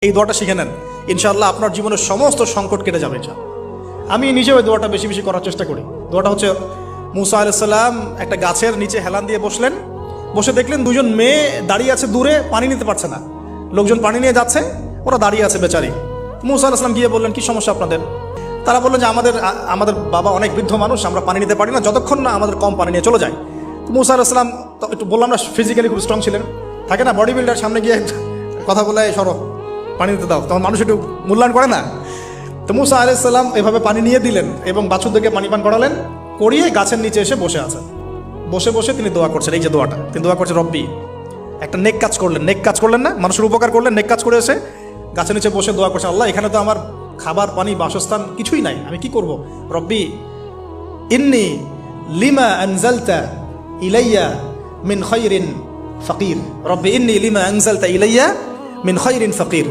এই দোয়াটা শিখে নেন, ইনশাআল্লাহ আপনার জীবনের সমস্ত সংকট কেটে যাবে। আমি নিজেও এই দোয়াটা বেশি বেশি করার চেষ্টা করি। দোয়াটা হচ্ছে, মুসা আলাইহিস সালাম একটা গাছের নিচে হেলান দিয়ে বসলেন, বসে দেখলেন দুজন মেয়ে দাঁড়িয়ে আছে দূরে, পানি নিতে পারছে না, লোকজন পানি নিয়ে যাচ্ছে, ওরা দাঁড়িয়ে আছে বেচারি। মুসা আলাইহিস সালাম গিয়ে বললেন, কি সমস্যা আপনাদের? তারা বললেন যে আমাদের বাবা অনেক বৃদ্ধ মানুষ, আমরা পানি নিতে পারি না যতক্ষণ না আমাদের কম পানি নিয়ে চলে যায়। তো মুসা আলাইহিস সালাম তো একটু বললাম না, ফিজিক্যালি খুব স্ট্রং ছিলেন, থাকে না বডি বিল্ডার, সামনে গিয়ে কথা বলে সরো পানি দিতে দাও, তখন মানুষ একটু মূল্যায়ন করে না। তো মুসা আলাইহিস সালাম এভাবে পানি নিয়ে দিলেন এবং বাছুরদেরকে পানি পান করালেন, করিয়ে গাছের নিচে এসে বসে আছেন। বসে বসে তিনি দোয়া করছেন, এই যে দোয়াটা তিনি দোয়া করছেন, রব্বি, একটা নেক কাজ করলেন, নেক কাজ করলেন না, মানুষের উপকার করলেন, নেক কাজ করে এসে গাছের নিচে বসে দোয়া করছেন, আল্লাহ এখানে তো আমার খাবার পানি বাসস্থান কিছুই নাই, আমি কি করব? রব্বি ইন্নি লিমা আনজালতা ইলাইয়া মিন খায়রিন ফাকির, রব্বি ইন্নি লিমা আনজালতা ইলাইয়া মিন খায়রিন ফাকির।